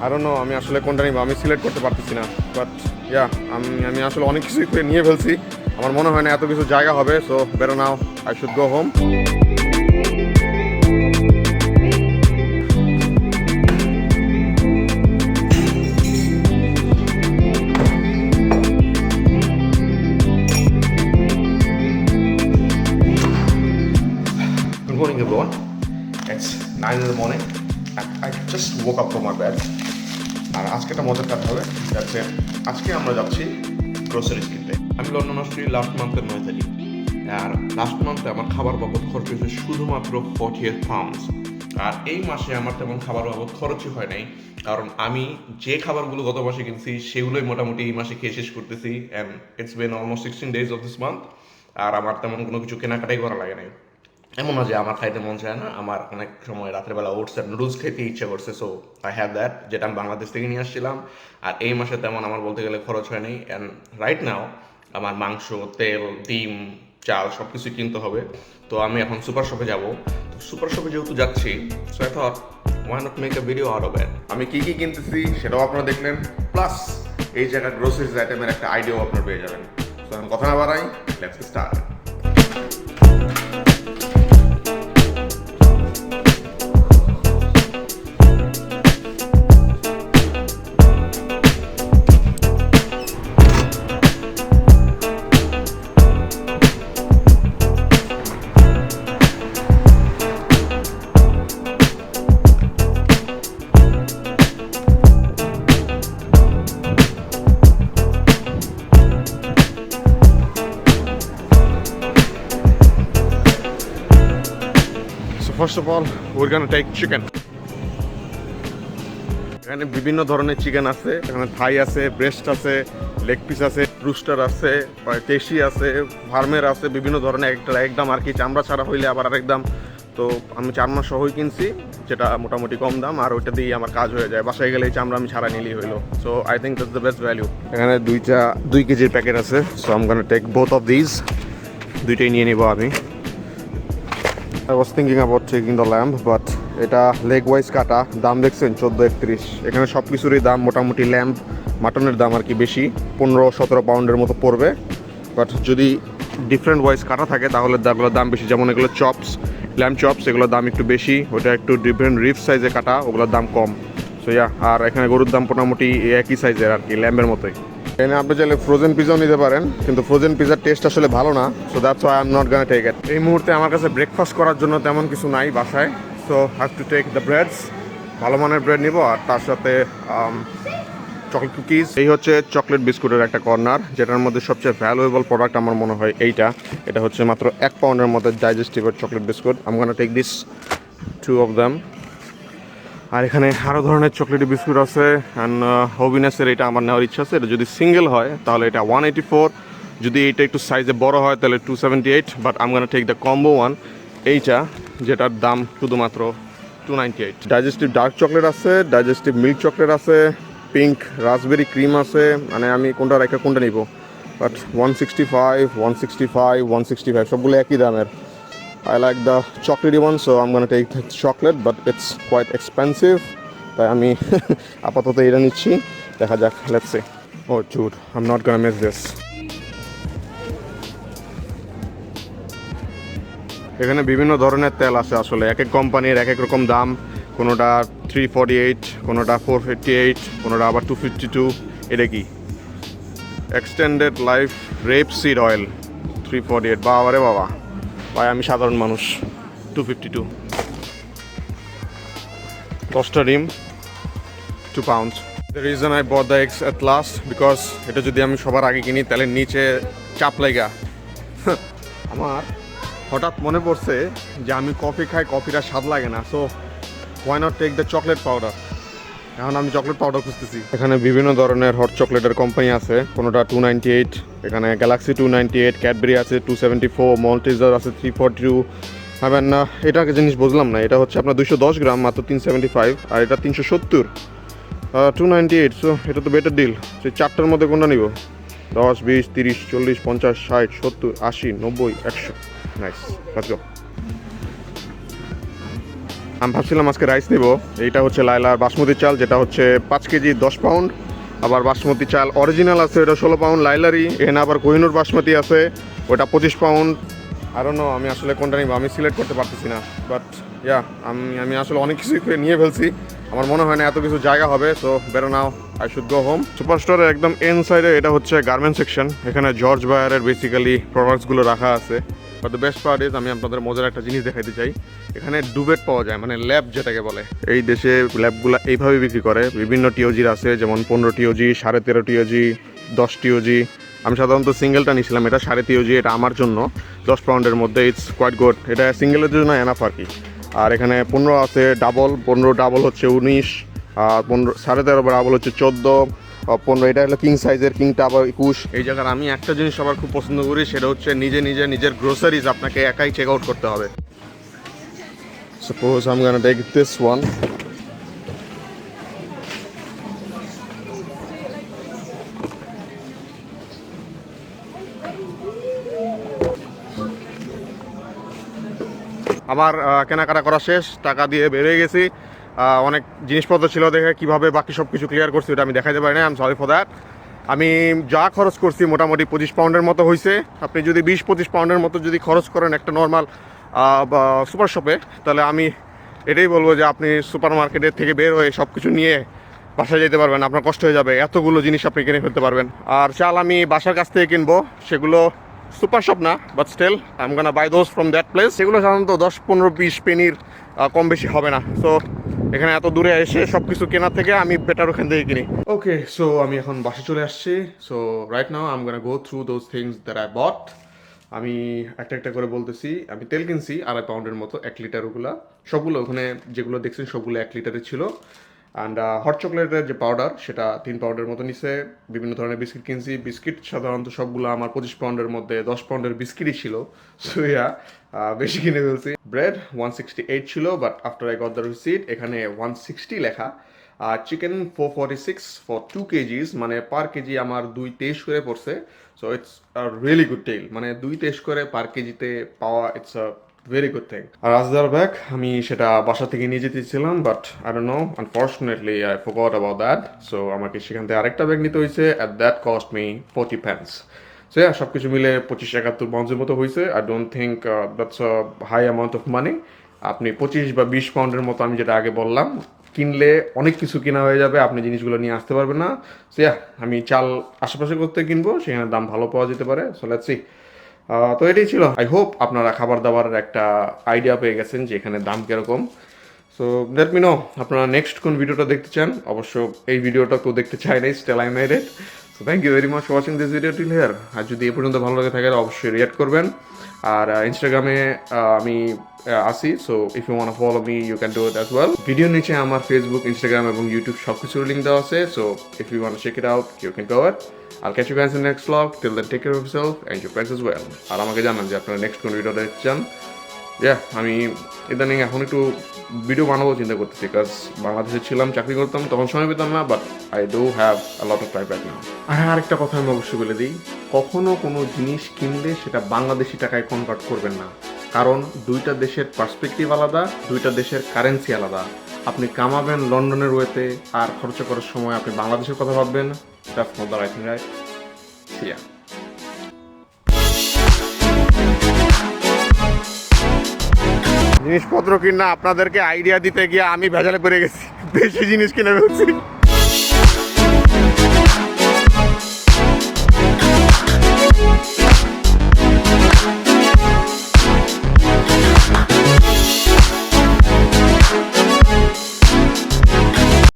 I don't know আমি আসলে কোনটা নিব, আমি সিলেক্ট করতে পারতেছি না। বাট ইয়া আমি আসলে অনেক কিছুই করে নিয়ে ফেলছি, আমার মনে হয় না এত কিছু জায়গা হবে। So better now I should go home. Good morning everyone. It's 9 in the morning. I just woke up from my bed. আর আজকে একটা মজার কাজ হবে, যাচ্ছে আজকে আমরা যাচ্ছি গ্রোসারিজ কিনতে। আমি লন্ডন আসছি লাস্ট মান্থের 9 তারিখ, আর লাস্ট মান্থে আমার খাবার বাবদ খরচ হয়েছে শুধুমাত্র 48 পাউন্ডস। আর এই মাসে আমার তেমন খাবার বাবদ খরচই হয় নাই, কারণ আমি যে খাবারগুলো গত মাসে কিনছি সেগুলোই মোটামুটি এই মাসে খেয়ে শেষ করতেছি। And it's been almost 16 days of this month. আর আমার তেমন কোনো কিছু কেনাকাটাই করা লাগে নাই। এমন না যে আমার খাইতে মন চায় না, আমার অনেক সময় রাত্রেবেলা ওটস আর নুডলস খেতে ইচ্ছে করছে। সো আই হ্যাভ দ্যাট, যেটা আমি বাংলাদেশ থেকে নিয়ে আসছিলাম। আর এই মাসে তেমন আমার বলতে গেলে খরচ হয়নি। অ্যান্ড রাইট নাও আমার মাংস, তেল, ডিম, চাল সব কিছু কিনতে হবে। তো আমি এখন সুপার শপে যাব। তো সুপার শপে যেহেতু যাচ্ছি, so I thought why not make a video out of it. আমি কী কী কিনতেছি সেটাও আপনারা দেখলেন, প্লাস এই জায়গায় গ্রোসারিজ আইটেমের একটা আইডিয়াও আপনারা পেয়ে যাবেন। সো আমি কথা না বাড়াই, let's start. First of all, we're gonna take chicken. এখানে বিভিন্ন ধরনের চিকেন আছে, এখানে থাই আছে, ব্রেস্ট আছে, লেগ পিস আছে, রুস্টার আছে, টেশি আছে, ফার্মের আছে, বিভিন্ন ধরনের একটা এক দাম আর কি, চামড়া ছাড়া হইলে আবার আরেক দাম। তো আমি চামড়া সহই কিনছি, যেটা মোটামুটি কম দাম, আর ওইটা দিয়ে আমার কাজ হয়ে যায়। বাসায় গেলে এই চামড়া আমি ছাড়া নিলেই হইলো। So I think that's the best value. এখানে 2 কেজির প্যাকেট আছে। So I am gonna take both of this, দুইটাই নিয়ে নিব আমি। I was thinking about taking the lamb, but এটা লেগ ওয়াইজ কাটা, দাম দেখছেন 14.31। এখানে সব কিছুরই দাম মোটামুটি, ল্যাম্ব মাটনের দাম আর কি বেশি, 15-17 পাউন্ডের মতো পড়বে। বাট যদি ডিফারেন্ট ওয়াইজ কাটা থাকে তাহলে এগুলোর দাম বেশি। যেমন এগুলো চপস, ল্যাম্ব চপস, এগুলোর দাম একটু বেশি। ওটা একটু ডিফারেন্ট রিফ সাইজে কাটা, ওগুলোর দাম কম। সো ইয়া, আর এখানে গরুর দাম মোটামুটি একই সাইজের আর কি, ল্যাম্বের মতোই। এখানে আপনি চাইলে ফ্রোজেন পিজাও নিতে পারেন, কিন্তু ফ্রোজেন পিজার টেস্ট আসলে ভালো না। So that's why I am not gonna take it. এই মুহূর্তে আমার কাছে ব্রেকফাস্ট করার জন্য তেমন কিছু নাই বাসায়। So have to take the breads, ভালো মানের ব্রেড নিব, আর তার সাথে চকলেট কুকিজ। এই হচ্ছে চকলেট বিস্কুটের একটা কর্নার, যেটার মধ্যে সবচেয়ে ভ্যালুয়েবল প্রোডাক্ট আমার মনে হয় এটা হচ্ছে মাত্র 1 পাউন্ডের মধ্যে ডাইজেস্টিভের chocolate biscuit. I am gonna take this 2 of them। আর এখানে আরও ধরনের চকলেটি বিস্কুট আছে। অ্যান্ড হবিনেসের এটা আমার নেওয়ার ইচ্ছা আছে। এটা যদি সিঙ্গেল হয় তাহলে এটা 184, যদি এটা একটু সাইজে বড় হয় তাহলে 278। But I am gonna take the combo one, এইটা যেটার দাম শুধুমাত্র 298। ডাইজেস্টিভ ডার্ক চকলেট আছে, ডাইজেস্টিভ মিল্ক চকলেট আছে, পিঙ্ক রাসবেরি ক্রিম আছে। মানে আমি কোনটা রেখে কোনটা নিব। বাট 165, 165, 165 সবগুলো একই দামের। I like the chocolatey one, so I'm gonna take the chocolate, but it's quite expensive. তাই আমি আপাতত এটা নিচ্ছি, দেখা যাক, let's see. Oh dude, I'm not gonna miss this. এখানে বিভিন্ন ধরনের তেল আছে আসলে, এক এক কোম্পানির এক এক রকম দাম। কোনোটা 348, কোনোটা 458, কোনোটা আবার 252। এটা কি extended life rape seed oil 348, বাবা রে বাবা। ভাই আমি সাধারণ মানুষ, 252। কস্টা ডিম 2 pounds. The reason I bought the eggs at last, because এটা যদি আমি সবার আগে কিনি তাহলে নিচে চাপ লাগা। আমার হঠাৎ মনে পড়ছে যে আমি কফি খাই, কফিটা স্বাদ লাগে না। So why not take the chocolate powder? এখন আমি চকলেট পাউডার খুঁজতেছি। এখানে বিভিন্ন ধরনের হট চকলেটের কোম্পানি আছে, কোনোটা 298, এখানে গ্যালাক্সি 298, ক্যাডবেরি আছে 274, মল্টিজার আছে 342। হ্যাঁ না, এটা একটা জিনিস বুঝলাম না, এটা হচ্ছে আপনার 210 গ্রাম মাত্র 375, আর এটা 370, 298। সো এটা তো বেটার ডিল। সেই চারটার মধ্যে কোনটা নিব? 10, 20, 30, 40, 50, 60, 70, 80, 90, 100। Nice, let's go. আমি ভাবছিলাম আজকে রাইস নেব। এইটা হচ্ছে লাইলার বাসমতি চাল, যেটা হচ্ছে 5 কেজি 10 পাউন্ড। আবার বাসমতি চাল অরিজিনাল আছে, ওটা 16 পাউন্ড লাইলারই। এখানে আবার কোহিনুর বাসমতি আছে, ওটা 25 পাউন্ড। আর নো আমি আসলে কোনটা নিব আমি সিলেক্ট করতে পারতেছি না। বাট ইয়া আমি আসলে অনেক কিছুই নিয়ে ফেলছি। আমার মনে হয় না এত কিছু জায়গা হবে। সো বেরো নাও, I should go home. Super স্টোরের একদম এন সাইডে এটা হচ্ছে গার্মেন্ট সেকশন। এখানে জর্জ বায়ারের বেসিক্যালি প্রোডাক্টসগুলো রাখা আছে। But the best part is আমি আপনাদের মজার একটা জিনিস দেখাইতে চাই। এখানে ডুবেট পাওয়া যায়, মানে ল্যাব যেটাকে বলে। এই দেশে ল্যাবগুলো এইভাবে বিক্রি করে। বিভিন্ন টিওজির আছে, যেমন 15 টিওজি, 13.5 টিওজি, 10 টিওজি। আমি সাধারণত সিঙ্গেলটা নিয়েছিলাম, এটা 3.5 টিওজি। এটা আমার জন্য 10 পাউন্ডের মধ্যে ইটস কোয়াইট গুড। এটা সিঙ্গেলের জন্য এনাফ আর কি। আর এখানে 15 আছে ডাবল, 15 ডাবল হচ্ছে 19, আর 15 13.5 ডাবল হচ্ছে 14, 15 এটা হলো কিং সাইজের, কিংটা আবার 21। এই জায়গার আমি একটা জিনিস সবার খুব পছন্দ করি, সেটা হচ্ছে নিজের গ্রোসারিজ আপনাকে একাই চেক আউট করতে হবে। সাপোজ আমি গোনা টেক দিস ওয়ান। আমার কেনাকাটা করা শেষ, টাকা দিয়ে বেরিয়ে গেছি। অনেক জিনিসপত্র ছিল দেখে কীভাবে বাকি সব কিছু ক্লিয়ার করছি ওটা আমি দেখাতে পারি না। I am sorry for that. আমি যা খরচ করছি মোটামুটি 25 পাউন্ডের মতো হয়েছে। আপনি যদি 20-25 পাউন্ডের মতো যদি খরচ করেন একটা নর্মাল সুপার শপে, তাহলে আমি এটাই বলবো যে আপনি সুপার মার্কেটের থেকে বের হয়ে সব কিছু নিয়ে বাসায় যেতে পারবেন। আপনার কষ্ট হয়ে যাবে, এতগুলো জিনিস আপনি কিনে ফেলতে পারবেন। আর চাল আমি বাসার কাছ থেকে কিনবো, সেগুলো সুপার শপ না, but still I am gonna buy those from that place. সেগুলো সাধারণত 10-15-20 পেনির কম বেশি হবে না। সো এখানে এত দূরে এসে সব কিছু কেনার থেকে আমি বেটার ওখান থেকে কিনি। ওকে, সো আমি এখন বাসে চলে আসছি। So right now I am gonna go through those things that I bought. আমি একটা একটা করে বলতেছি। আমি তেল কিনছি 2.5 পাউন্ডের মতো, 1 লিটার। ওগুলা সবগুলো ওখানে যেগুলো দেখছেন সবগুলো 1 লিটারের ছিল। অ্যান্ড হট চকলেটের যে পাউডার সেটা 3 পাউন্ডের মতো নিছে। বিভিন্ন ধরনের বিস্কিট কিনছি। বিস্কিট সাধারণত সবগুলো আমার 25 পাউন্ডের মধ্যে 10 পাউন্ডের বিস্কিটই ছিল। সো ইয়া বেশি কিনে ফেলছি। ব্রেড 168 ছিল, but after I got the receipt এখানে 160 লেখা। আর চিকেন 446 ফর 2 কেজিস, মানে পার কেজি আমার 2.23 করে পড়ছে। So it's a really good deal, মানে 2.23 করে পার কেজিতে পাওয়া, it's a very good thing. আর আজদার ব্যাগ আমি সেটা বাসা থেকে নিয়ে যেতেছিলাম, but I don't know, unfortunately I forgot about that. So আমাকে সেখান থেকে আরেকটা ব্যাগ নিতে হয়েছে, at that cost me 40 pence। So yeah, সব কিছু মিলে 25-71 পাউন্ডের মতো হয়েছে। I don't think that's a high amount of money. আপনি 25 বা 20 পাউন্ডের মতো, আমি যেটা আগে বললাম, কিনলে অনেক কিছু কেনা হয়ে যাবে, আপনি জিনিসগুলো নিয়ে আসতে পারবেন না। সো ইয়া, আমি চাল আশেপাশে করতে কিনবো, সেখানে দাম ভালো পাওয়া যেতে পারে। So let's see. তো এটাই ছিল। আই হোপ আপনারা খাবার দাবারের একটা আইডিয়া পেয়ে গেছেন যে এখানে দাম কীরকম। সো লেট মি নো আপনারা নেক্সট কোন ভিডিওটা দেখতে চান। অবশ্য এই ভিডিওটা কেউ দেখতে চায় নাই, still I made it. So thank you very much for watching this video till here. আর যদি এ পর্যন্ত ভালো লাগে থাকে অবশ্যই রিঅ্যাক্ট করবেন। আর ইনস্টাগ্রামে আমি আসি। So if you want to follow me you can do it as well. Video নিচে আমার ফেসবুক, ইনস্টাগ্রাম এবং ইউটিউব সব কিছুর লিঙ্ক দেওয়া আছে। So if you want to check it out you can go it. I'll catch you guys in the next vlog. Till then, take care of yourself and your friends as well. আর আমাকে জানান যে আপনারা next কোন video দেখতে চান। আমি ইদানিং এখন একটু ভিডিও বানাবো চিন্তা করতেছি, বিকজ বাংলাদেশে ছিলাম, চাকরি করতাম, তখন সময় পেতাম না, but I do have a lot of time right now. আর আরেকটা কথা আমি অবশ্যই বলে দিই, কখনো কোনো জিনিস কিনলে সেটা বাংলাদেশি টাকায় কনভার্ট করবেন না, কারণ দুইটা দেশের পার্সপেক্টিভ আলাদা, দুইটা দেশের কারেন্সি আলাদা। আপনি কামাবেন লন্ডনের ওয়েতে, আর খরচ করার সময় আপনি বাংলাদেশের কথা ভাববেন। That's not the right thing, right? See ya. জিনিসপত্র কিনা আপনাদেরকে আইডিয়া দিতে গিয়ে আমি ভেজালে পড়ে গেছি, বেশি জিনিস কিনে ফেলছি।